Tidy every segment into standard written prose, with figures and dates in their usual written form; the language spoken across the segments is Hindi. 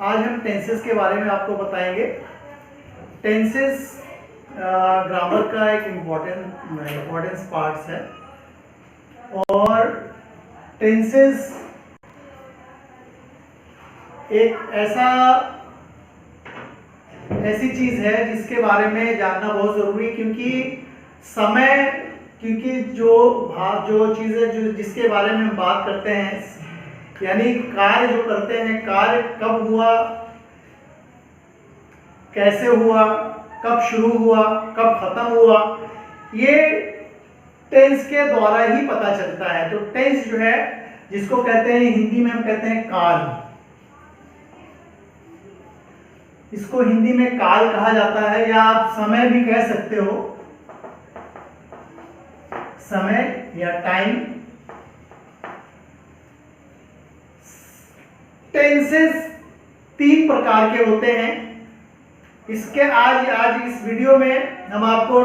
आज हम टेंसेस के बारे में आपको बताएंगे। टेंसेस ग्रामर का एक इम्पोर्टेंस पार्ट्स है और टेंसेस एक ऐसी चीज है जिसके बारे में जानना बहुत जरूरी है, क्योंकि जो चीजें जो जिसके बारे में हम बात करते हैं, यानी कार्य जो करते हैं, कार्य कब हुआ, कैसे हुआ, कब शुरू हुआ, कब खत्म हुआ, ये टेंस के द्वारा ही पता चलता है। तो टेंस जो है, जिसको कहते हैं हिंदी में हम कहते हैं काल, इसको हिंदी में काल कहा जाता है, या आप समय भी कह सकते हो, समय या टाइम। टेंसेस 3 प्रकार के होते हैं। इसके आज इस वीडियो में हम आपको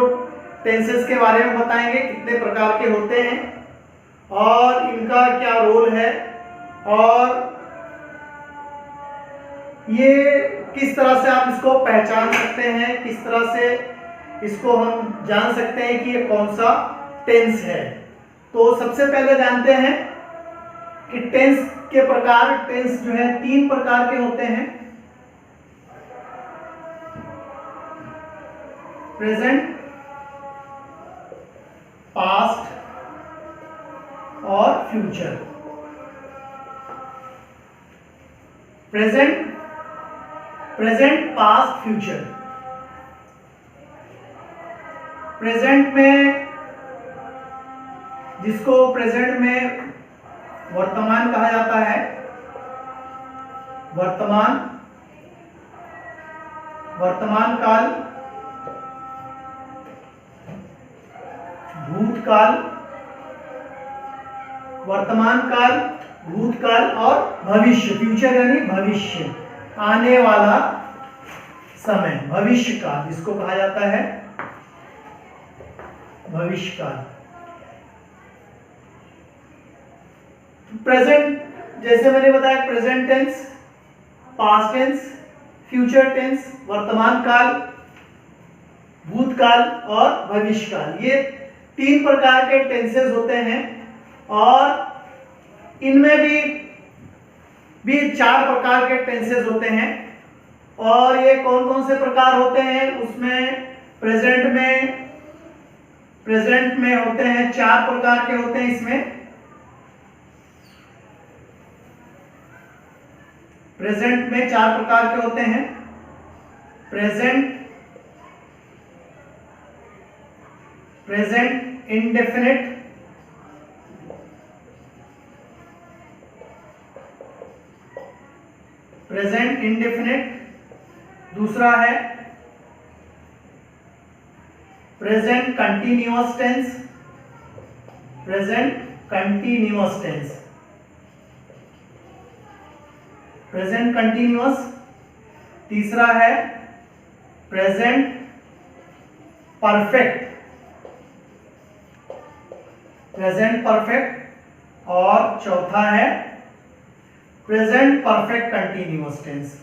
टेंसेस के बारे में बताएंगे, कितने प्रकार के होते हैं और इनका क्या रोल है, और ये किस तरह से आप इसको पहचान सकते हैं, किस तरह से इसको हम जान सकते हैं कि ये कौन सा टेंस है। तो सबसे पहले जानते हैं कि टेंस के प्रकार। टेंस जो है 3 प्रकार के होते हैं: प्रेजेंट, पास्ट और future. Present, past, future. Present में, जिसको प्रेजेंट में वर्तमान कहा जाता है, वर्तमान काल, भूतकाल, भूतकाल और भविष्य। फ्यूचर यानी भविष्य, आने वाला समय, भविष्य काल जिसको कहा जाता है भविष्य काल। प्रेजेंट, जैसे मैंने बताया, present tense, past tense, future tense, वर्तमान काल, भूतकाल और भविष्य काल, ये 3 प्रकार के टेंसेस होते हैं। और इनमें भी 4 प्रकार के टेंसेस होते हैं। और ये कौन कौन से प्रकार होते हैं उसमें, प्रेजेंट में होते हैं 4 प्रकार के होते हैं। इसमें प्रेजेंट में 4 प्रकार के होते हैं: प्रेजेंट इंडेफिनिट, दूसरा है प्रेजेंट कंटिन्यूअस टेंस, तीसरा है प्रेजेंट परफेक्ट, और चौथा है present perfect continuous tense,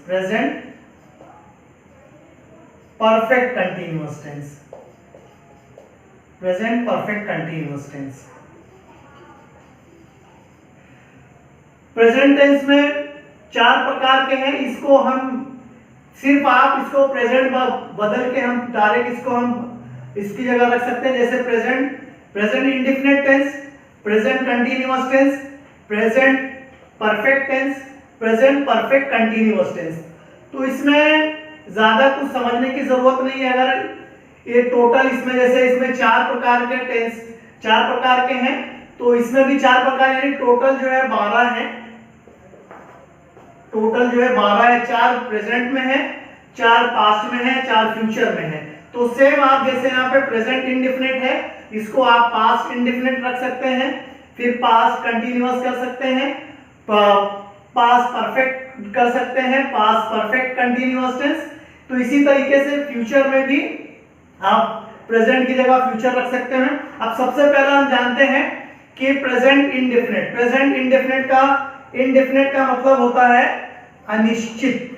present tense में 4 प्रकार के हैं। इसको हम सिर्फ आप इसको प्रेजेंट बदल के हम डायरेक्ट इसकी जगह रख सकते हैं, जैसे present indefinite tense, present continuous tense, present perfect tense, present perfect continuous tense. तो इसमें ज्यादा कुछ समझने की जरूरत नहीं है। अगर ये टोटल इसमें 4 प्रकार के हैं, तो इसमें भी 4 प्रकार, यानी टोटल जो है 12 है। 4 प्रेजेंट में है, 4 पास्ट में है, 4 फ्यूचर में है। तो सेम आप जैसे यहाँ पे प्रेजेंट इंडेफिनिट है, इसको आप पास्ट इंडेफिनिट रख सकते हैं, फिर पास्ट कंटिन्यूअस कर सकते हैं, पास्ट परफेक्ट कर सकते हैं, पास्ट परफेक्ट कंटिन्यूअस टेंस। तो इसी तरीके से फ्यूचर में भी आप प्रेजेंट की जगह फ्यूचर रख सकते हैं। अब सबसे पहले हम जानते हैं कि प्रेजेंट इंडेफिनिट का मतलब होता है अनिश्चित।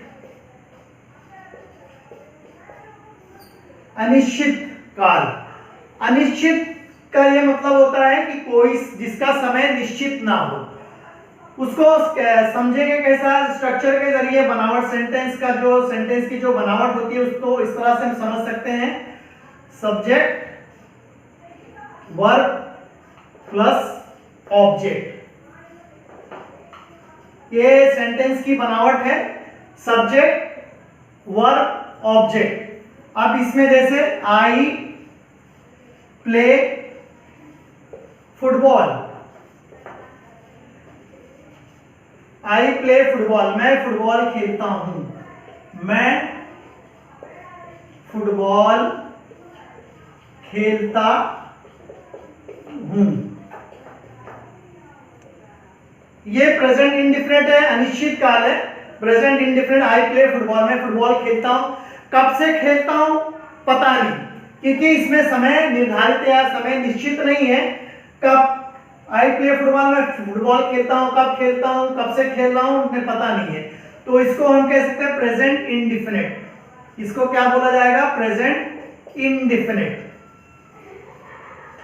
अनिश्चित काल। अनिश्चित का ये मतलब होता है कि कोई जिसका समय निश्चित ना हो, उसको समझेंगे कैसा, स्ट्रक्चर के जरिए बनावट, सेंटेंस की जो बनावट होती है उसको इस तरह से हम समझ सकते हैं, सब्जेक्ट वर्ब प्लस ऑब्जेक्ट। ये सेंटेंस की बनावट है, सब्जेक्ट वर्ब ऑब्जेक्ट। अब इसमें जैसे I play football, I play football, मैं फुटबॉल खेलता हूं, मैं फुटबॉल खेलता हूं। ये प्रेजेंट इंडिफिनिट है, अनिश्चित काल है। Present indefinite, I play football, मैं फुटबॉल खेलता हूं। कब से खेलता हूं पता नहीं, क्योंकि इसमें समय निर्धारित या समय निश्चित नहीं है। कब आई प्ले फुटबॉल, मैं फुटबॉल खेलता हूं, कब खेलता हूं, कब से खेल रहा हूं, मुझे पता नहीं है। तो इसको हम कह सकते हैं प्रेजेंट इंडिफिनिट। इसको क्या बोला जाएगा, present indefinite.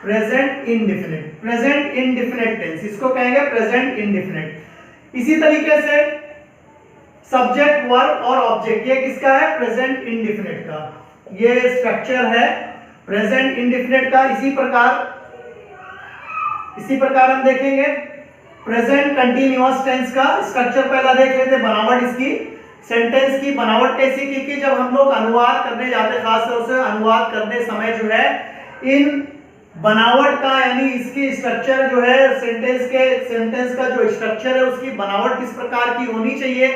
Present indefinite, present indefinite tense, इसको कहेंगे प्रेजेंट इंडिफिनिट। इसी तरीके से सब्जेक्ट वर्ब और ऑब्जेक्ट, ये किसका है, प्रेजेंट इंडिफिनिट का। ये स्ट्रक्चर है प्रेजेंट इंडिफिनिट का। इसी प्रकार हम देखेंगे प्रेजेंट कंटीन्यूअस टेंस का स्ट्रक्चर। पहला देख लेते, बनावट इसकी, सेंटेंस की बनावट कैसी, क्योंकि जब हम लोग अनुवाद करने जाते, खासतौर से अनुवाद करते समय जो है इन बनावट का, यानी इसकी स्ट्रक्चर जो है, सेंटेंस का जो स्ट्रक्चर है उसकी बनावट किस प्रकार की होनी चाहिए,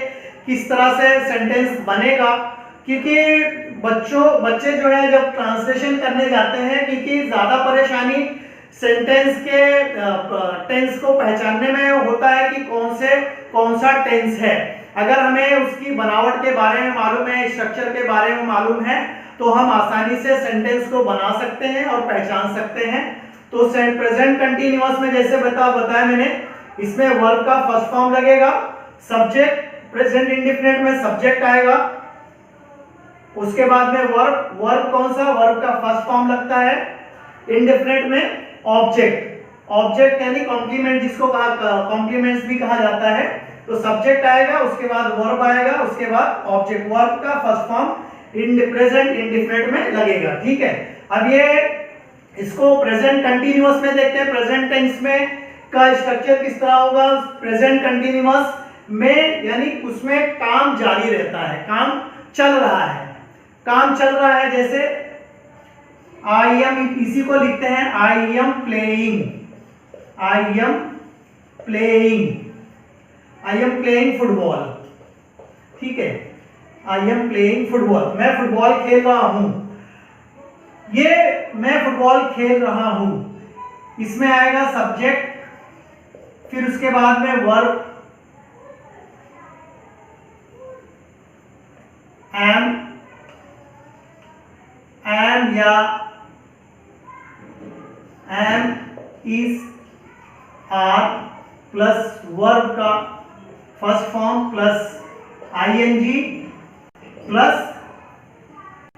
किस तरह से सेंटेंस बनेगा। क्योंकि बच्चे जो है जब ट्रांसलेशन करने जाते हैं, क्योंकि ज्यादा परेशानी सेंटेंस के टेंस को पहचानने में होता है कि कौन सा टेंस है। अगर हमें उसकी बनावट के बारे में मालूम है, स्ट्रक्चर के बारे में मालूम है, तो हम आसानी से सेंटेंस को बना सकते हैं और पहचान सकते हैं। तो प्रेजेंट कंटीन्यूअस में जैसे बताया मैंने, इसमें वर्ब का फर्स्ट फॉर्म लगेगा, सब्जेक्ट, प्रेजेंट इंडिफिनिट में सब्जेक्ट आएगा, उसके बाद में वर्ब कौन सा, वर्ब का फर्स्ट फॉर्म लगता है, इंडिफिनिट में ऑब्जेक्ट यानी कॉम्प्लीमेंट, जिसको कॉम्प्लीमेंट्स भी कहा जाता है। तो सब्जेक्ट आएगा, उसके बाद वर्ब आएगा, उसके बाद ऑब्जेक्ट, वर्ब का फर्स्ट फॉर्म प्रेजेंट इंडिफिनिट में लगेगा। ठीक है, अब ये इसको प्रेजेंट कंटीन्यूअस में देखते हैं। प्रेजेंट टेंस में का स्ट्रक्चर किस तरह होगा, प्रेजेंट कंटीन्यूअस में यानी उसमें काम जारी रहता है, काम चल रहा है। जैसे आई एम, इसी को लिखते हैं आई एम प्लेइंग फुटबॉल। ठीक है, आई एम प्लेइंग फुटबॉल, मैं फुटबॉल खेल रहा हूं। ये मैं फुटबॉल खेल रहा हूं, इसमें आएगा सब्जेक्ट, फिर उसके बाद में वर्ब एम या am is are plus verb का first form plus ING plus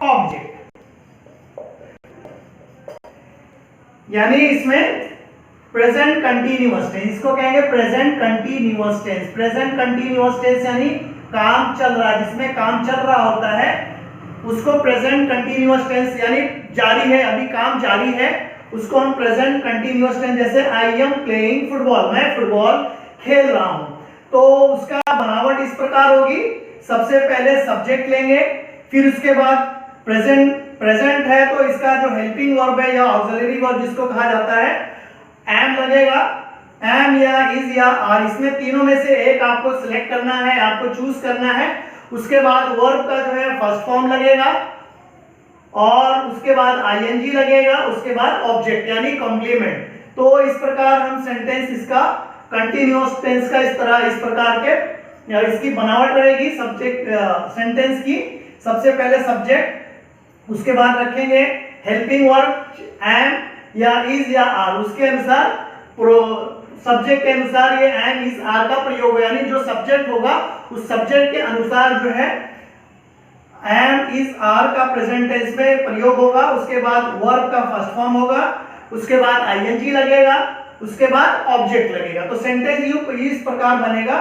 object. यानी इसमें प्रेजेंट कंटीन्यूअस टेंस, इसको कहेंगे present continuous tense. Present continuous tense यानी काम चल रहा है, जिसमें काम चल रहा होता है उसको प्रेजेंट कंटीन्यूअस टेंस, यानी जारी है, अभी काम जारी है, उसको हम प्रेजेंट कंटीन्यूअस टेंस। जैसे आई एम प्लेइंग फुटबॉल, मैं फुटबॉल खेल रहा हूं, तो उसका बनावट इस प्रकार होगी, सबसे पहले सब्जेक्ट लेंगे, फिर उसके बाद प्रेजेंट है तो इसका जो हेल्पिंग वर्ब है या ऑक्सिलरी वर्ब जिसको कहा जाता है, एम लगेगा, एम या इज या आर, इसमें तीनों में से एक आपको सिलेक्ट करना है, आपको चूज करना है। उसके बाद वर्ब का जो है फर्स्ट फॉर्म लगेगा और उसके बाद आईएनजी लगेगा, उसके बाद ऑब्जेक्ट यानी कॉम्प्लीमेंट। तो इस प्रकार हम सेंटेंस इसका कंटीन्यूअस टेंस का इस प्रकार के या इसकी बनावट रहेगी। सब्जेक्ट सेंटेंस की सबसे पहले सब्जेक्ट, उसके बाद रखेंगे हेल्पिंग वर्ब एम या इज या आर, उसके अनुसार सब्जेक्ट के अनुसार ये एम इज आर का प्रयोग होगा, यानी जो सब्जेक्ट होगा उस सब्जेक्ट के अनुसार जो है एम इज आर का प्रेजेंट टेंस में प्रयोग होगा, उसके बाद वर्ब का फर्स्ट फॉर्म होगा, उसके बाद आईएनजी लगेगा, उसके बाद ऑब्जेक्ट लगेगा। तो सेंटेंस इस प्रकार बनेगा,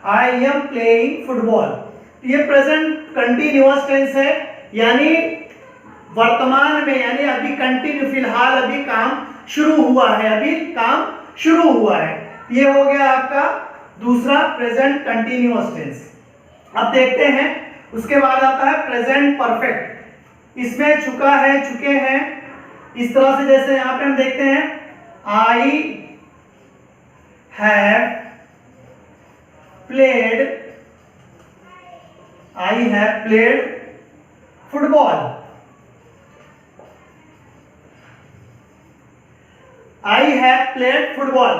आई एम प्लेइंग फुटबॉल। ये प्रेजेंट कंटिन्यूअस टेंस है, यानी वर्तमान में, यानी अभी कंटिन्यू, फिलहाल अभी काम शुरू हुआ है, अभी काम शुरू हुआ है। ये हो गया आपका दूसरा प्रेजेंट कंटिन्यूअस टेंस। अब देखते हैं, उसके बाद आता है प्रेजेंट परफेक्ट। इसमें चुका है, चुके हैं, इस तरह से जैसे यहां पे हम देखते हैं, I have played football. I have played football,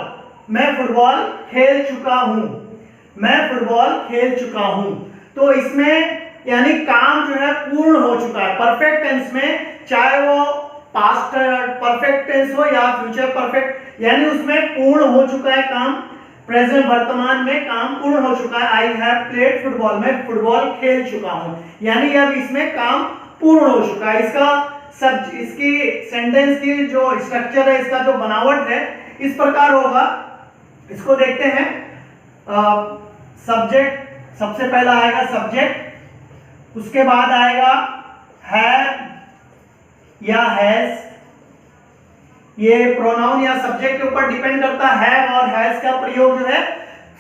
मैं फुटबॉल खेल चुका हूं, मैं फुटबॉल खेल चुका हूं। तो इसमें यानी काम जो है पूर्ण हो चुका है। परफेक्ट टेंस में चाहे वो पास्ट परफेक्ट टेंस हो या फ्यूचर परफेक्ट, यानी उसमें पूर्ण हो चुका है काम, प्रेजेंट वर्तमान में काम पूर्ण हो चुका है। आई हैव प्लेड फुटबॉल, मैं फुटबॉल खेल चुका हूं, यानी अब इसमें काम पूर्ण हो चुका है। इसकी सेंटेंस की जो स्ट्रक्चर है, इसका जो बनावट है, इस प्रकार होगा। इसको देखते हैं। सब्जेक्ट, सबसे पहला आएगा सब्जेक्ट, उसके बाद आएगा हैव या हैज। ये प्रोनाउन या सब्जेक्ट के ऊपर डिपेंड करता है, हैव और हैज का प्रयोग जो है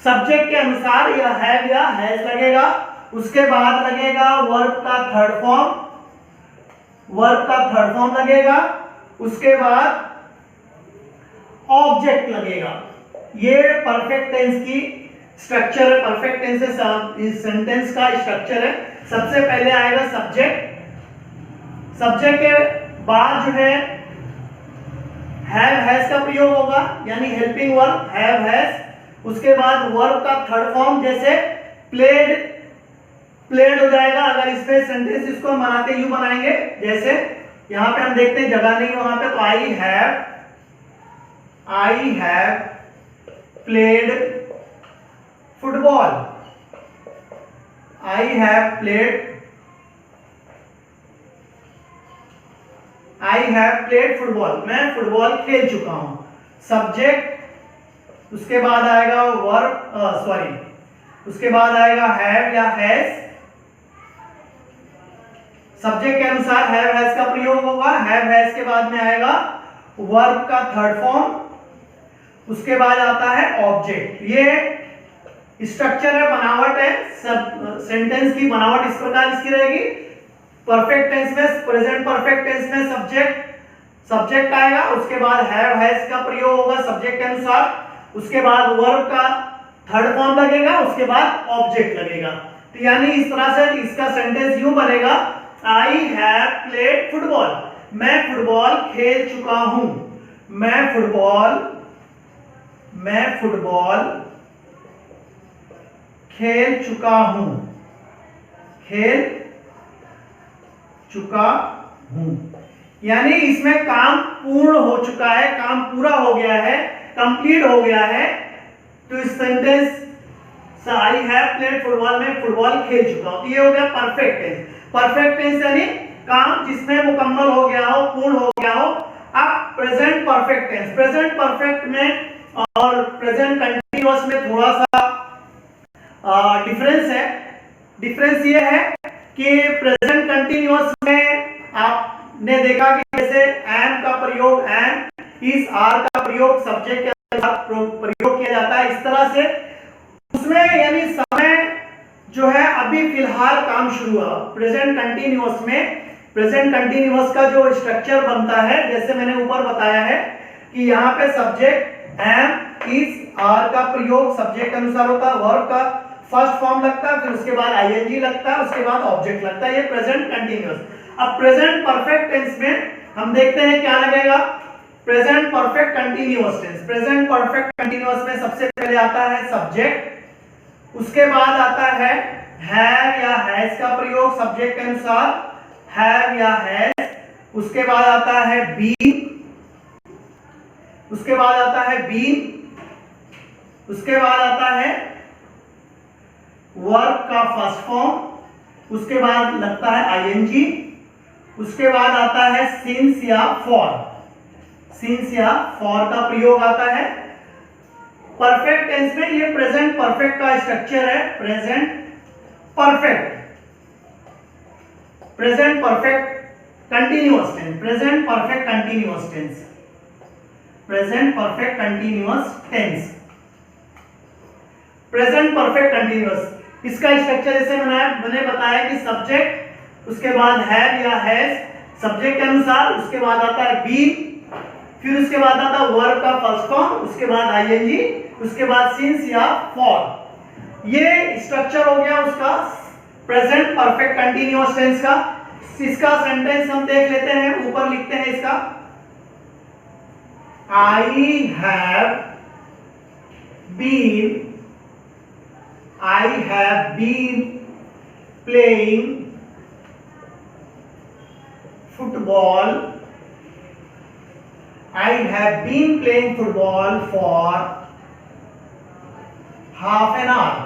सब्जेक्ट के अनुसार या हैव या हैज लगेगा। उसके बाद लगेगा वर्ब का थर्ड फॉर्म, लगेगा। उसके बाद ऑब्जेक्ट लगेगा। ये परफेक्ट टेंस की स्ट्रक्चर है, परफेक्ट टेंस इस सेंटेंस का स्ट्रक्चर है। सबसे पहले आएगा सब्जेक्ट, सब्जेक्ट के बाद जो है हैव हैज का प्रयोग होगा, यानी हेल्पिंग वर्ब हैव हैज। उसके बाद वर्ब का थर्ड फॉर्म, जैसे प्लेड हो जाएगा। अगर इसमें सेंटेंस इसको हम बनाते यूं बनाएंगे, जैसे यहां पे हम देखते हैं जगह नहीं है वहां पे, तो I have played football, I have played football, मैं फुटबॉल खेल चुका हूं। सब्जेक्ट, उसके बाद आएगा वर्ब, उसके बाद आएगा हैव या हैज। सब्जेक्ट के अनुसार हैव हैज का प्रयोग होगा। हैव हैज के बाद में आएगा वर्ब का थर्ड फॉर्म, उसके बाद आता है ऑब्जेक्ट। ये स्ट्रक्चर है, बनावट है, सब सेंटेंस की बनावट इस प्रकार इसकी रहेगी। परफेक्ट टेंस में, प्रेजेंट परफेक्ट टेंस में सब्जेक्ट आएगा, उसके बाद हैव हैज का प्रयोग होगा सब्जेक्ट के अनुसार, उसके बाद वर्ब का थर्ड फॉर्म लगेगा, उसके बाद ऑब्जेक्ट लगेगा। तो यानी इस तरह से इसका सेंटेंस यूं बनेगा, आई हैव प्लेड फुटबॉल, मैं फुटबॉल खेल चुका हूं, मैं फुटबॉल खेल चुका हूं, यानी इसमें काम पूर्ण हो चुका है, काम पूरा हो गया है, कंप्लीट हो गया है। तो इस sentence I have played football, में फुटबॉल खेल चुका हूं, ये हो गया परफेक्ट टेंस। परफेक्ट टेंस यानी काम जिसमें मुकम्मल हो गया हो, पूर्ण हो गया हो। अब present perfect tense, present perfect में और प्रेजेंट कंटीन्यूअस में थोड़ा सा डिफरेंस है। डिफरेंस ये है कि प्रेजेंट कंटीन्यूअस में आपने देखा कि जैसे एम का प्रयोग, एम इज आर का प्रयोग सब्जेक्ट के साथ प्रयोग किया जाता है, इस तरह से उसमें यानी समय जो है अभी फिलहाल काम शुरू हुआ। प्रेजेंट कंटीन्यूअस में, प्रेजेंट कंटीन्यूअस का जो स्ट्रक्चर बनता है, जैसे मैंने ऊपर बताया है कि यहाँ पे सब्जेक्ट एम इज आर का प्रयोग सब्जेक्ट के अनुसार होता है, वर्ब का फर्स्ट फॉर्म लगता है, फिर उसके बाद आईएनजी लगता है, उसके बाद ऑब्जेक्ट लगता है। ये प्रेजेंट कंटीन्यूअस। अब प्रेजेंट परफेक्ट टेंस में हम देखते हैं क्या लगेगा, present perfect continuous tense. Present perfect continuous में सबसे पहले आता है सब्जेक्ट, उसके बाद आता है हैव या हैज का प्रयोग सब्जेक्ट के अनुसार, हैव या हैज। उसके बाद आता है बीन, उसके बाद आता है बीन, उसके बाद आता है वर्ब का फर्स्ट फॉर्म, उसके बाद लगता है आईएनजी, उसके बाद आता है सिंस या फॉर, सिंस या फॉर का प्रयोग आता है। परफेक्ट टेंस में ये प्रेजेंट परफेक्ट का स्ट्रक्चर है, present perfect, present perfect continuous tense, present perfect continuous tense, present perfect continuous tense, present perfect continuous. इसका स्ट्रक्चर जैसे मैंने बताया कि सब्जेक्ट, उसके बाद हैव या हैज सब्जेक्ट के अनुसार, उसके बाद आता है बीन, फिर उसके बाद आता है वर्ब का फर्स्ट फॉर्म, उसके बाद आईएनजी, उसके बाद सिंस या फॉर। ये स्ट्रक्चर हो गया उसका प्रेजेंट परफेक्ट कंटीन्यूअस टेंस का। इसका सेंटेंस हम देख लेते हैं, ऊपर लिखते हैं इसका, I have been playing football, I have been playing football for half an hour.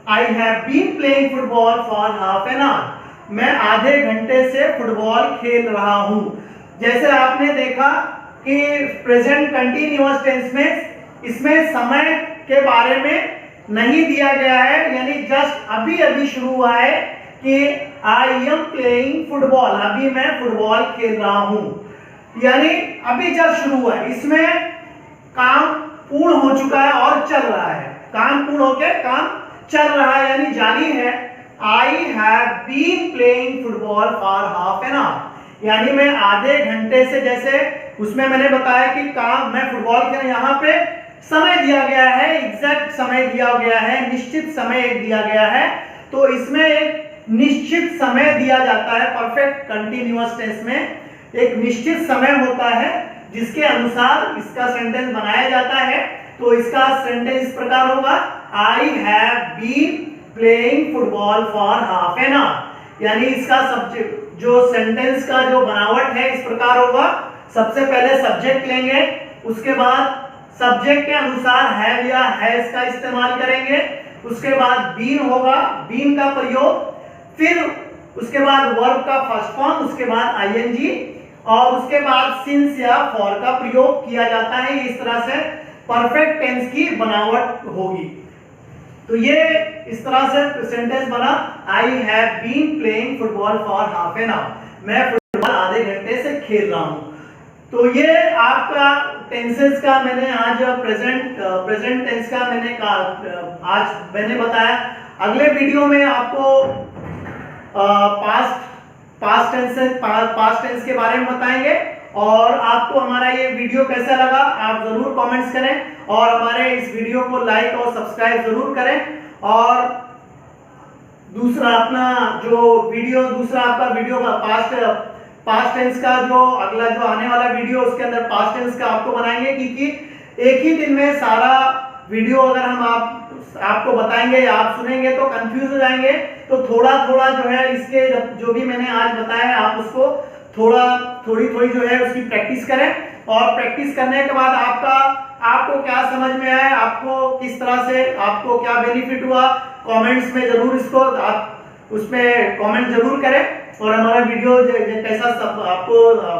I have been playing football for half an hour. मैं आधे घंटे से फुटबॉल खेल रहा हूं। जैसे आपने देखा कि प्रेजेंट कंटीन्यूअस टेंस में इसमें समय के बारे में नहीं दिया गया है, यानी जस्ट अभी अभी शुरू हुआ है कि आई एम प्लेइंग फुटबॉल, अभी मैं फुटबॉल खेल रहा हूं, यानी अभी जस्ट शुरू हुआ है। इसमें काम पूर्ण हो चुका है और चल रहा है, काम पूर्ण होके काम चल रहा है, यानी जारी है। I have been playing football for half an hour, यानी मैं आधे घंटे से, जैसे उसमें मैंने बताया कि काम मैं फुटबॉल खेल, यहाँ पे समय दिया गया है, एग्जैक्ट समय दिया गया है, निश्चित समय दिया गया है, तो इसमें एक निश्चित समय दिया जाता है। परफेक्ट कंटीन्यूअस टेंस में एक निश्चित समय होता है जिसके अनुसार इसका सेंटेंस बनाया जाता है। तो इसका सेंटेंस इस प्रकार होगा, I have been playing football for half an hour, यानी इसका सब्जेक्ट जो सेंटेंस का जो बनावट है इस प्रकार होगा। सबसे पहले सब्जेक्ट लेंगे, उसके बाद सब्जेक्ट के अनुसार हैव या हैज का इस्तेमाल करेंगे, उसके बाद बीन होगा, बीन का प्रयोग, फिर उसके बाद वर्ब का फर्स्ट फॉर्म, उसके बाद आईएनजी, और उसके बाद सिंस या फॉर का प्रयोग किया जाता है। इस तरह से परफेक्ट टेंस की बनावट होगी। तो ये इस तरह से सेंटेंस बना, I have been playing football for half an hour, मैं फुटबॉल आधे घंटे से खेल रहा हूं। तो ये आपका टेंसेस का मैंने आज प्रेजेंट टेंस का आज मैंने बताया। अगले वीडियो में आपको पास्ट टेंस के बारे में बताएंगे। और आपको हमारा ये वीडियो कैसा लगा आप जरूर कमेंट्स करें, और हमारे इस वीडियो को लाइक और सब्सक्राइब जरूर करें। और दूसरा अपना दूसरा आपका वीडियो का पास्ट टेंस का जो अगला जो आने वाला वीडियो, उसके अंदर पास्ट टेंस का आपको बनाएंगे, क्योंकि एक ही दिन में सारा वीडियो अगर हम आपको बताएंगे या आप सुनेंगे तो कंफ्यूज हो जाएंगे। तो थोड़ा थोड़ा जो है इसके जो भी मैंने आज बताया है आप उसको थोड़ी जो है उसकी प्रैक्टिस करें, और प्रैक्टिस करने के बाद आपको क्या समझ में आया, आपको किस तरह से आपको क्या बेनिफिट हुआ, कमेंट्स में जरूर इसको आप उसमें कमेंट जरूर करें। और हमारा वीडियो कैसा सब आपको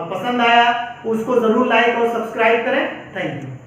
पसंद आया उसको जरूर लाइक और सब्सक्राइब करें। Thank you.